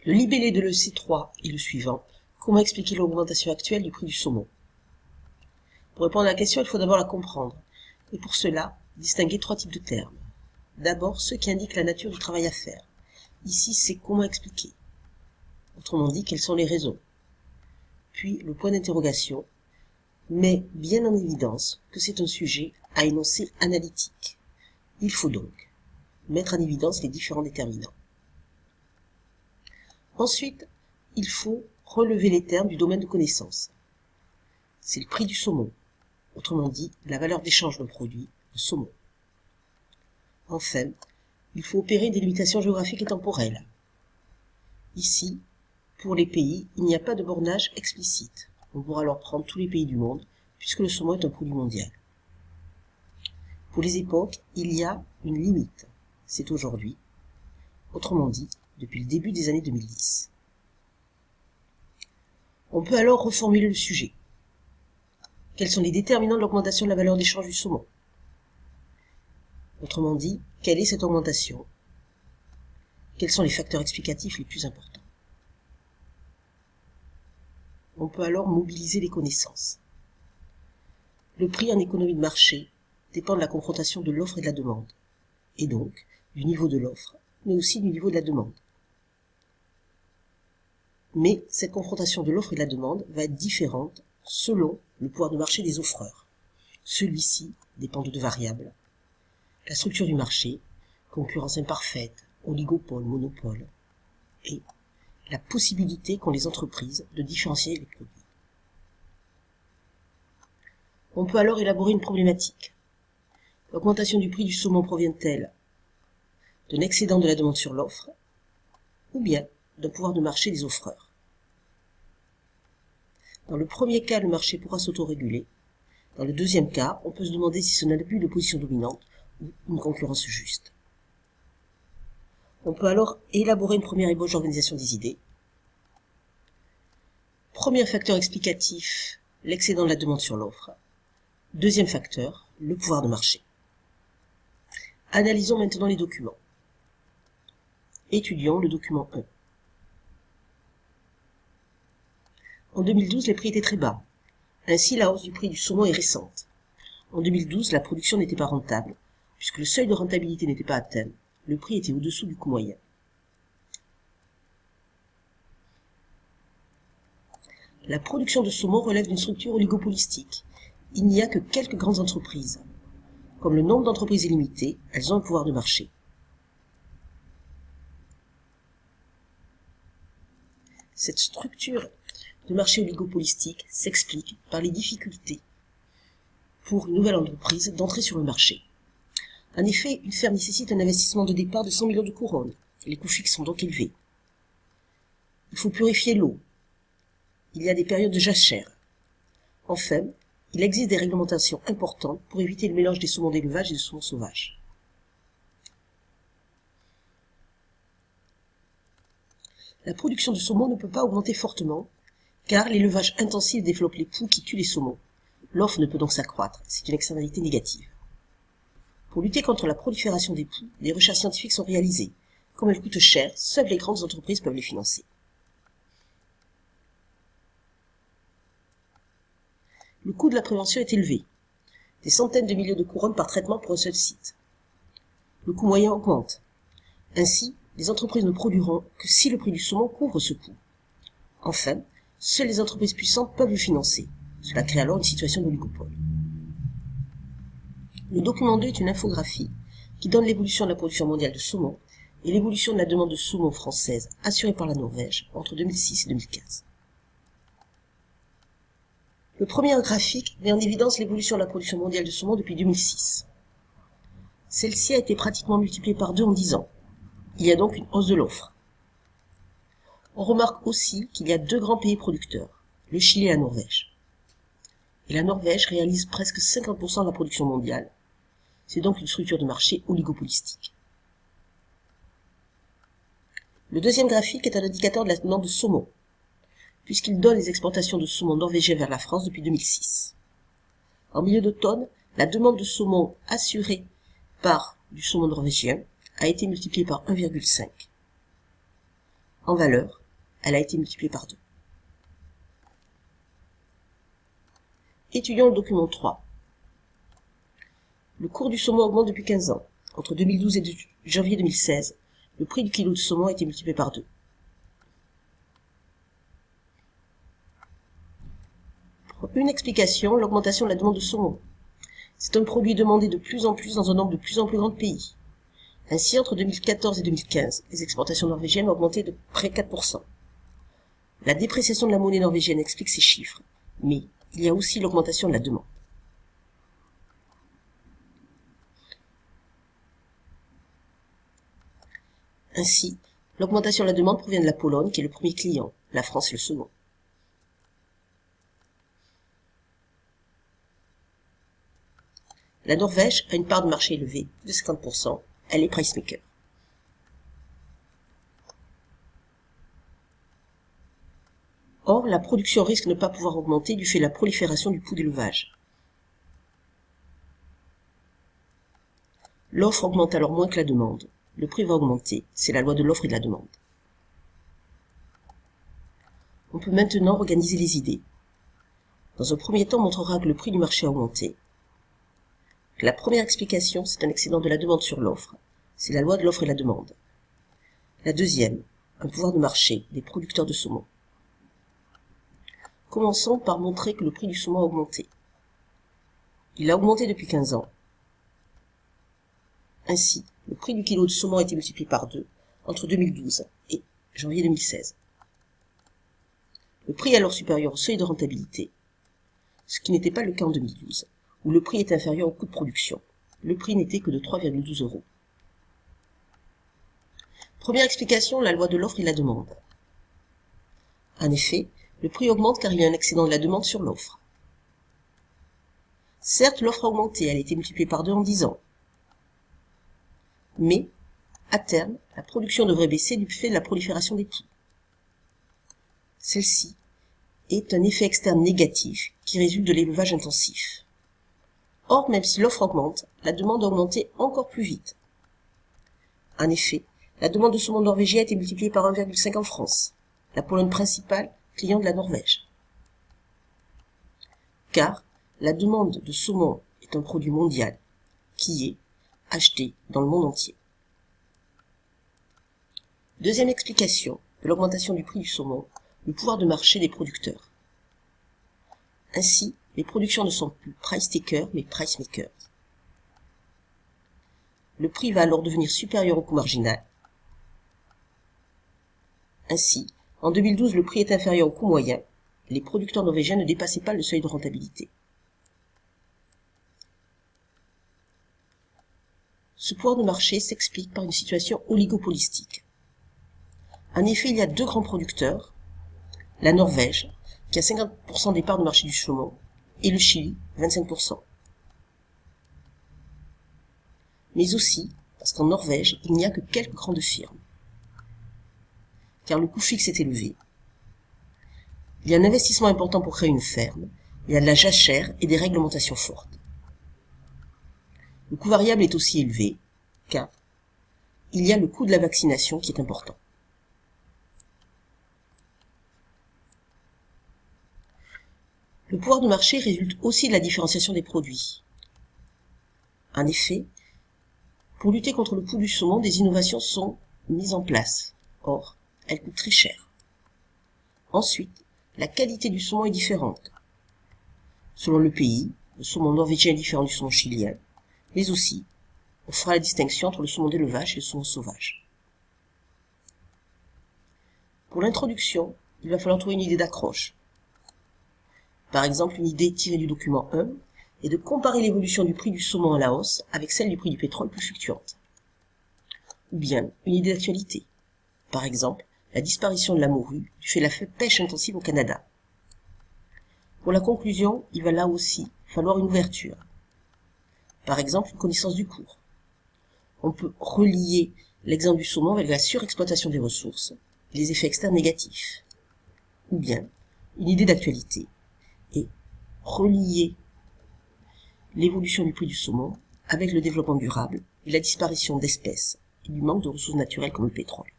Le libellé de l'EC3 est le suivant. Comment expliquer l'augmentation actuelle du prix du saumon? Pour répondre à la question, il faut d'abord la comprendre. Et pour cela, distinguer trois types de termes. D'abord, ceux qui indiquent la nature du travail à faire. Ici, c'est comment expliquer. Autrement dit, quelles sont les raisons. Puis, le point d'interrogation met bien en évidence que c'est un sujet à énoncé analytique. Il faut donc mettre en évidence les différents déterminants. Ensuite, il faut relever les termes du domaine de connaissance. C'est le prix du saumon, autrement dit, la valeur d'échange d'un produit, le saumon. Enfin, il faut opérer des limitations géographiques et temporelles. Ici, pour les pays, il n'y a pas de bornage explicite. On pourra alors prendre tous les pays du monde, puisque le saumon est un produit mondial. Pour les époques, il y a une limite. C'est aujourd'hui. Autrement dit, depuis le début des années 2010. On peut alors reformuler le sujet. Quels sont les déterminants de l'augmentation de la valeur d'échange du saumon? Autrement dit, quelle est cette augmentation? Quels sont les facteurs explicatifs les plus importants? On peut alors mobiliser les connaissances. Le prix en économie de marché dépend de la confrontation de l'offre et de la demande, et donc du niveau de l'offre, mais aussi du niveau de la demande. Mais cette confrontation de l'offre et de la demande va être différente selon le pouvoir de marché des offreurs. Celui-ci dépend de deux variables. La structure du marché, concurrence imparfaite, oligopole, monopole, et la possibilité qu'ont les entreprises de différencier les produits. On peut alors élaborer une problématique. L'augmentation du prix du saumon provient-elle d'un excédent de la demande sur l'offre, ou bien d'un pouvoir de marché des offreurs? Dans le premier cas, le marché pourra s'autoréguler. Dans le deuxième cas, on peut se demander si c'est un abus de position dominante ou une concurrence juste. On peut alors élaborer une première ébauche d'organisation des idées. Premier facteur explicatif, l'excédent de la demande sur l'offre. Deuxième facteur, le pouvoir de marché. Analysons maintenant les documents. Étudions le document 1. En 2012, les prix étaient très bas. Ainsi, la hausse du prix du saumon est récente. En 2012, la production n'était pas rentable, puisque le seuil de rentabilité n'était pas atteint. Le prix était au-dessous du coût moyen. La production de saumon relève d'une structure oligopolistique. Il n'y a que quelques grandes entreprises. Comme le nombre d'entreprises est limité, elles ont un pouvoir de marché. Cette structure de marché oligopolistique s'explique par les difficultés pour une nouvelle entreprise d'entrer sur le marché. En effet, une ferme nécessite un investissement de départ de 100 millions de couronnes. Les coûts fixes sont donc élevés. Il faut purifier l'eau. Il y a des périodes de jachère. Enfin, il existe des réglementations importantes pour éviter le mélange des saumons d'élevage et des saumons sauvages. La production de saumon ne peut pas augmenter fortement, car l'élevage intensif développe les poux qui tuent les saumons. L'offre ne peut donc s'accroître, c'est une externalité négative. Pour lutter contre la prolifération des poux, des recherches scientifiques sont réalisées. Comme elles coûtent cher, seules les grandes entreprises peuvent les financer. Le coût de la prévention est élevé. Des centaines de milliers de couronnes par traitement pour un seul site. Le coût moyen augmente. Ainsi, les entreprises ne produiront que si le prix du saumon couvre ce coût. Enfin, seules les entreprises puissantes peuvent le financer. Cela crée alors une situation d'oligopole. Le document 2 est une infographie qui donne l'évolution de la production mondiale de saumon et l'évolution de la demande de saumon française assurée par la Norvège entre 2006 et 2015. Le premier graphique met en évidence l'évolution de la production mondiale de saumon depuis 2006. Celle-ci a été pratiquement multipliée par 2 en 10 ans. Il y a donc une hausse de l'offre. On remarque aussi qu'il y a 2 grands pays producteurs, le Chili et la Norvège. Et la Norvège réalise presque 50% de la production mondiale. C'est donc une structure de marché oligopolistique. Le deuxième graphique est un indicateur de la demande de saumon, puisqu'il donne les exportations de saumon norvégien vers la France depuis 2006. En milieu d'automne, la demande de saumon assurée par du saumon norvégien a été multipliée par 1,5. en valeur, elle a été multipliée par 2. Étudions le document 3. Le cours du saumon augmente depuis 15 ans. Entre 2012 et janvier 2016, le prix du kilo de saumon a été multiplié par 2. Pour une explication, l'augmentation de la demande de saumon. C'est un produit demandé de plus en plus dans un nombre de plus en plus grand de pays. Ainsi, entre 2014 et 2015, les exportations norvégiennes ont augmenté de près 4%. La dépréciation de la monnaie norvégienne explique ces chiffres, mais il y a aussi l'augmentation de la demande. Ainsi, l'augmentation de la demande provient de la Pologne, qui est le premier client, la France le second. La Norvège a une part de marché élevée, de 50%, elle est price maker. Or, la production risque de ne pas pouvoir augmenter du fait de la prolifération du coût d'élevage. L'offre augmente alors moins que la demande. Le prix va augmenter, c'est la loi de l'offre et de la demande. On peut maintenant organiser les idées. Dans un premier temps, on montrera que le prix du marché a augmenté. La première explication, c'est un excédent de la demande sur l'offre. C'est la loi de l'offre et de la demande. La deuxième, un pouvoir de marché des producteurs de saumon. Commençons par montrer que le prix du saumon a augmenté. Il a augmenté depuis 15 ans. Ainsi, le prix du kilo de saumon a été multiplié par 2 entre 2012 et janvier 2016. Le prix est alors supérieur au seuil de rentabilité, ce qui n'était pas le cas en 2012, où le prix est inférieur au coût de production. Le prix n'était que de 3,12 €. Première explication, la loi de l'offre et de la demande. En effet, le prix augmente car il y a un excédent de la demande sur l'offre. Certes, l'offre a augmenté, elle a été multipliée par 2 en 10 ans. Mais, à terme, la production devrait baisser du fait de la prolifération des coûts. Celle-ci est un effet externe négatif qui résulte de l'élevage intensif. Or, même si l'offre augmente, la demande a augmenté encore plus vite. En effet, la demande de saumon norvégien a été multipliée par 1,5 en France, la Pologne principale, client de la Norvège. Car la demande de saumon est un produit mondial qui est acheté dans le monde entier. Deuxième explication de l'augmentation du prix du saumon, le pouvoir de marché des producteurs. Ainsi, les productions ne sont plus price takers mais price makers. Le prix va alors devenir supérieur au coût marginal. Ainsi, en 2012, le prix est inférieur au coût moyen. Les producteurs norvégiens ne dépassaient pas le seuil de rentabilité. Ce pouvoir de marché s'explique par une situation oligopolistique. En effet, il y a 2 grands producteurs, la Norvège, qui a 50% des parts de marché du saumon, et le Chili, 25%. Mais aussi, parce qu'en Norvège, il n'y a que quelques grandes firmes. Car le coût fixe est élevé. Il y a un investissement important pour créer une ferme, il y a de la jachère et des réglementations fortes. Le coût variable est aussi élevé, car il y a le coût de la vaccination qui est important. Le pouvoir de marché résulte aussi de la différenciation des produits. En effet, pour lutter contre le coût du saumon, des innovations sont mises en place. Or, elles coûtent très cher. Ensuite, la qualité du saumon est différente. Selon le pays, le saumon norvégien est différent du saumon chilien, mais aussi, on fera la distinction entre le saumon d'élevage et le saumon sauvage. Pour l'introduction, il va falloir trouver une idée d'accroche. Par exemple, une idée tirée du document 1 est de comparer l'évolution du prix du saumon à la hausse avec celle du prix du pétrole plus fluctuante. Ou bien une idée d'actualité. Par exemple, la disparition de la morue du fait de la pêche intensive au Canada. Pour la conclusion, il va là aussi falloir une ouverture. Par exemple, une connaissance du cours. On peut relier l'exemple du saumon avec la surexploitation des ressources et les effets externes négatifs. Ou bien une idée d'actualité et relier l'évolution du prix du saumon avec le développement durable et la disparition d'espèces et du manque de ressources naturelles comme le pétrole.